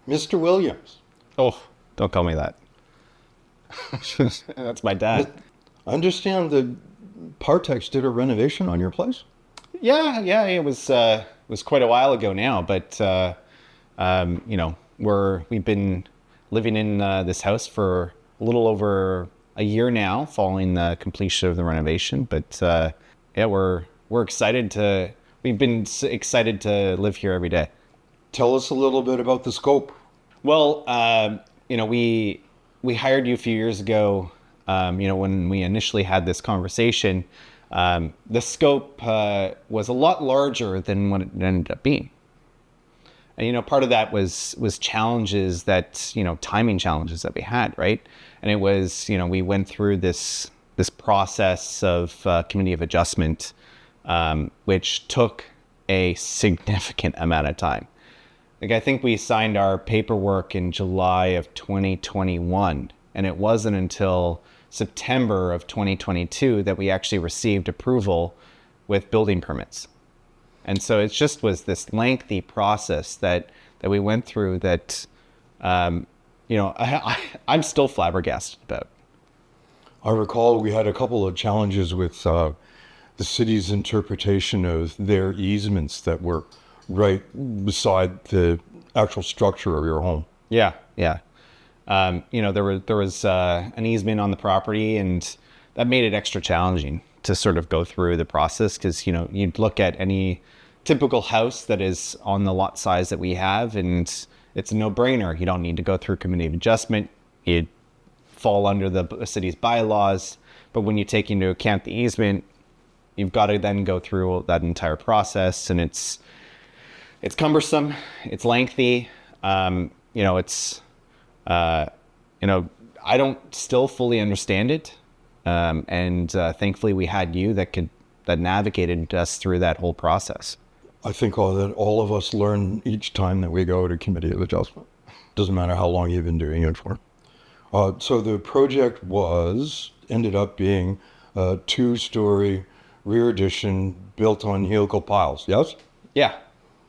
Mr. Williams. Oh, don't call me that. That's my dad. I understand that Partex did a renovation on your place. Yeah, it was quite a while ago now, but we've been living in this house for a little over a year now, following the completion of the renovation. But yeah, we're excited to. We've been excited to live here every day. Tell us a little bit about the scope. Well, we hired you a few years ago. When we initially had this conversation, the scope was a lot larger than what it ended up being. And part of that was challenges that timing challenges that we had, right? And it was we went through this process of committee of adjustment, which took a significant amount of time. Like, I think we signed our paperwork in July of 2021, and it wasn't until September of 2022 that we actually received approval with building permits. And so it just was this lengthy process that we went through that, I'm still flabbergasted about. I recall we had a couple of challenges with the city's interpretation of their easements that were right beside the actual structure of your home. Yeah. There was an easement on the property, and that made it extra challenging to sort of go through the process, because you'd look at any typical house that is on the lot size that we have, and it's a no-brainer. You don't need to go through committee of adjustment. You fall under the city's bylaws, but when you take into account the easement, you've got to then go through that entire process, and it's cumbersome, it's lengthy. I don't still fully understand it. And thankfully we had you that navigated us through that whole process. I think that all of us learn each time that we go to committee of adjustment. Doesn't matter how long you've been doing it for. So the project ended up being a 2-story rear addition built on helical piles, yes? Yeah.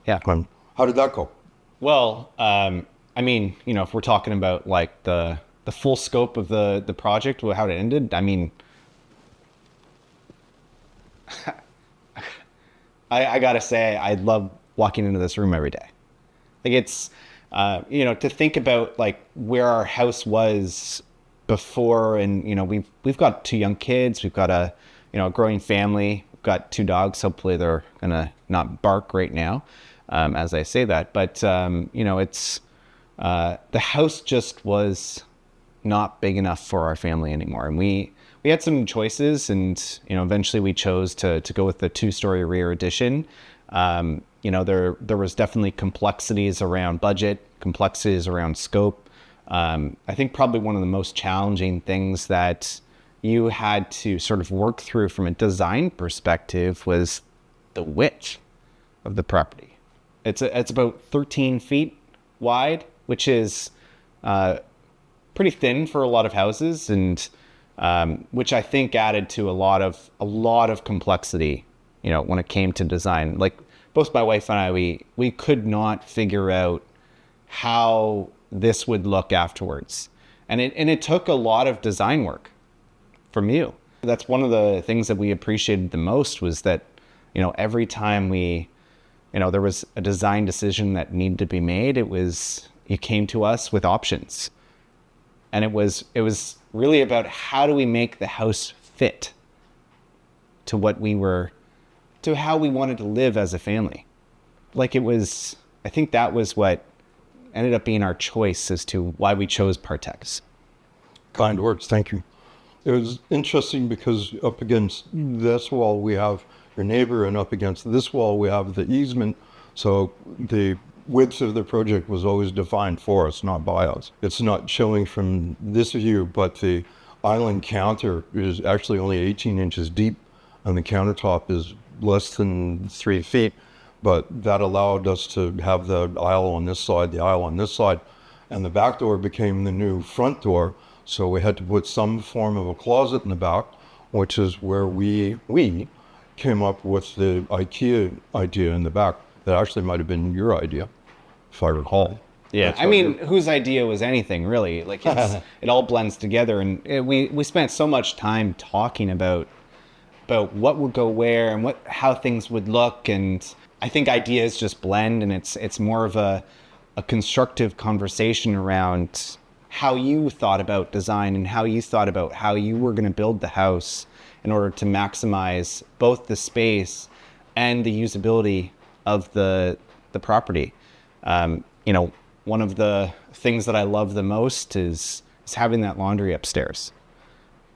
How did that go? Well, if we're talking about like the full scope of the project, how it ended, I gotta say, I love walking into this room every day. Like, it's, to think about like where our house was before, and we've got 2 young kids, we've got a growing family, we've got 2 dogs. Hopefully they're gonna not bark right now as I say that, but it's the house just was not big enough for our family anymore, and we had some choices, and eventually we chose to go with the 2-story rear addition. There was definitely complexities around budget, complexities around scope. I think probably one of the most challenging things that you had to sort of work through from a design perspective was the width of the property. It's about 13 feet wide, which is pretty thin for a lot of houses, and which I think added to a lot of complexity, when it came to design. Like, both my wife and I, we could not figure out how this would look afterwards, and it took a lot of design work from you. That's one of the things that we appreciated the most, was that every time there was a design decision that needed to be made, you came to us with options. And it was really about, how do we make the house fit to how we wanted to live as a family. Like, I think that was what ended up being our choice as to why we chose Partex. Kind words, thank you. It was interesting because up against this wall we have your neighbor, and up against this wall we have the easement. So the width of the project was always defined for us, not by us. It's not showing from this view, but the island counter is actually only 18 inches deep, and the countertop is less than 3 feet. But that allowed us to have the aisle on this side, the aisle on this side, and the back door became the new front door. So we had to put some form of a closet in the back, which is where we came up with the IKEA idea in the back. That actually might have been your idea, if I recall. Yeah, That's I how mean, you're- whose idea was anything really? Like it all blends together, and we spent so much time talking about what would go where and how things would look, and I think ideas just blend, and it's more of a constructive conversation around how you thought about design and how you thought about how you were going to build the house in order to maximize both the space and the usability of the property. You know, one of the things that I love the most is having that laundry upstairs.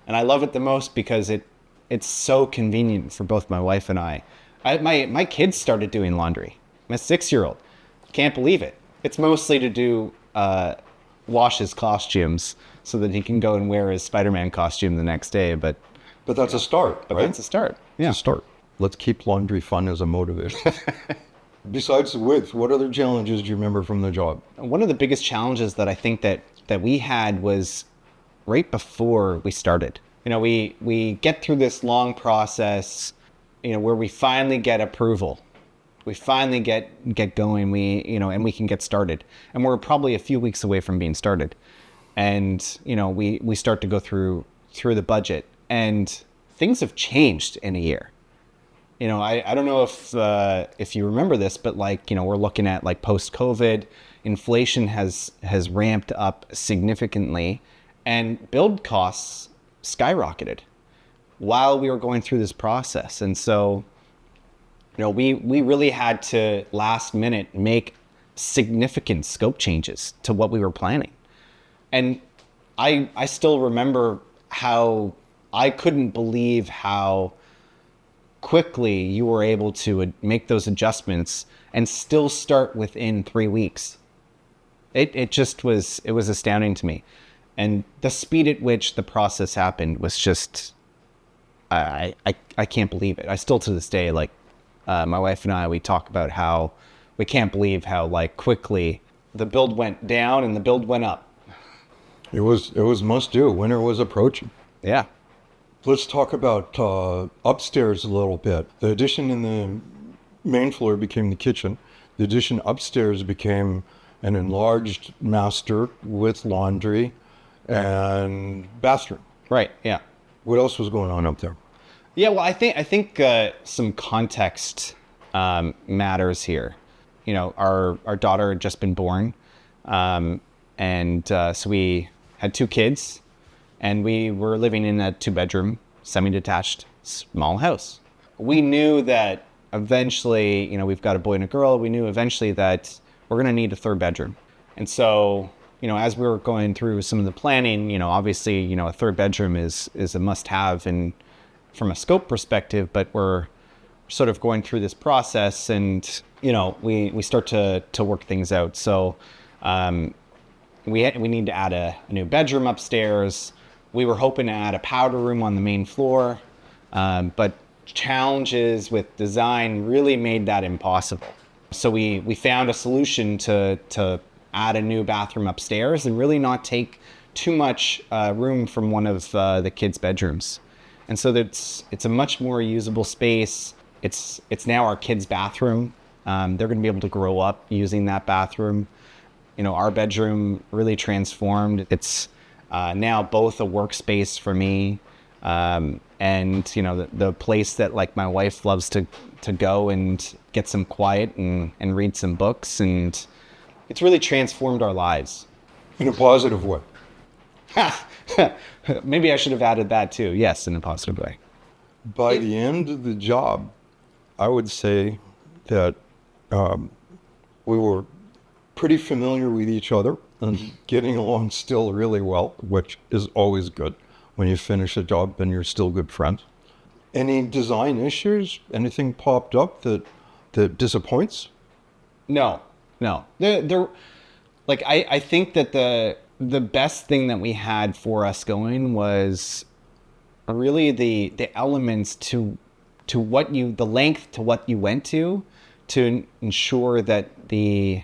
And I love it the most because it's so convenient for both my wife and I. My kids started doing laundry. My 6-year-old can't believe it. It's mostly to do wash his costumes so that he can go and wear his Spider-Man costume the next day. But that's a start, right? that's a start. Yeah. It's a start. Let's keep laundry fun as a motivation. Besides the width, what other challenges do you remember from the job? One of the biggest challenges that I think that we had was right before we started. You know, we get through this long process, you know, where we finally get approval. We finally get going. And we can get started. And we're probably a few weeks away from being started. And, you know, we start to go through the budget, and things have changed in a year. You know, I don't know if you remember this, but like, you know, we're looking at like post-COVID, inflation has ramped up significantly, and build costs skyrocketed while we were going through this process. And so, you know, we really had to last minute make significant scope changes to what we were planning. And I still remember how I couldn't believe how quickly you were able to make those adjustments and still start within 3 weeks. It was astounding to me. And the speed at which the process happened was just, I can't believe it. I still to this day, like, my wife and I, we talk about how we can't believe how like quickly the build went down and the build went up. It was must do. Winter was approaching. Yeah. Let's talk about upstairs a little bit. The addition in the main floor became the kitchen. The addition upstairs became an enlarged master with laundry and bathroom. Right. Yeah. What else was going on up there? Yeah. Well, I think some context matters here. You know, our daughter had just been born, and so we had 2 kids. And we were living in a 2-bedroom, semi-detached, small house. We knew that eventually, you know, we've got a boy and a girl. We knew eventually that we're going to need a 3rd bedroom. And so, you know, as we were going through some of the planning, you know, obviously, you know, a 3rd bedroom is a must-have and from a scope perspective, but we're sort of going through this process, and, you know, we start to work things out. So we need to add a new bedroom upstairs. We were hoping to add a powder room on the main floor, but challenges with design really made that impossible. So we found a solution to add a new bathroom upstairs and really not take too much room from one of the kids' bedrooms. And so it's a much more usable space. It's now our kids' bathroom. They're going to be able to grow up using that bathroom. You know, our bedroom really transformed. It's now both a workspace for me, and, you know, the place that like my wife loves to go and get some quiet and read some books, and it's really transformed our lives. In a positive way. Maybe I should have added that too. Yes, in a positive way. By the end of the job, I would say that we were pretty familiar with each other and getting along still really well, which is always good. When you finish a job and you're still good friends. Any design issues? Anything popped up that disappoints? No. There, like I think that the best thing that we had for us going was really the elements to what the length to what you went to ensure that the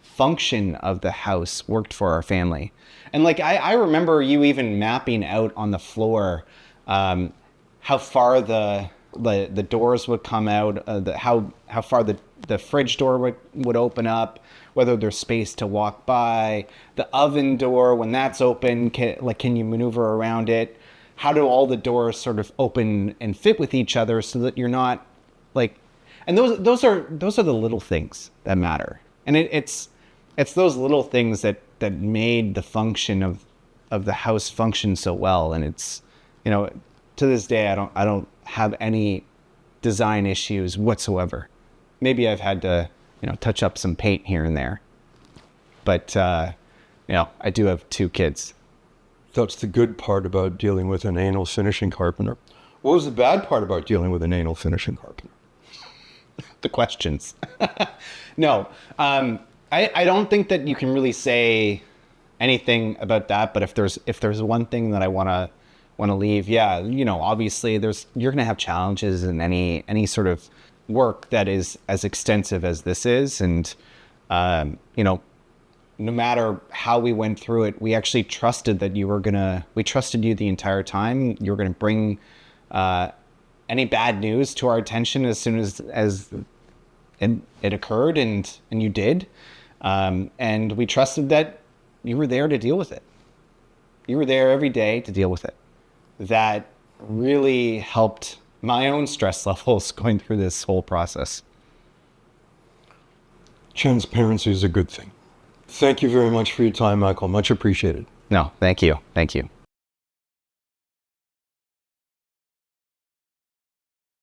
function of the house worked for our family. And like I remember you even mapping out on the floor how far the the doors would come out, how far the fridge door would open up, whether there's space to walk by, the oven door when that's open, can you maneuver around it? How do all the doors sort of open and fit with each other so that you're not like, and those are the little things that matter, and it's those little things that made the function of the house function so well, and it's, to this day I don't have any design issues whatsoever. Maybe I've had to touch up some paint here and there, but I do have 2 kids. That's the good part about dealing with an anal finishing carpenter. What was the bad part about dealing with an anal finishing carpenter? The questions. No, I don't think that you can really say anything about that. But if there's one thing that I want to leave, yeah, obviously you're gonna have challenges in any sort of work that is as extensive as this is, and no matter how we went through it, we actually trusted that we trusted you the entire time. You were gonna bring any bad news to our attention as soon as it occurred, and you did. And we trusted that you were there to deal with it. You were there every day to deal with it. That really helped my own stress levels going through this whole process. Transparency is a good thing. Thank you very much for your time, Michael. Much appreciated. No, thank you. Thank you.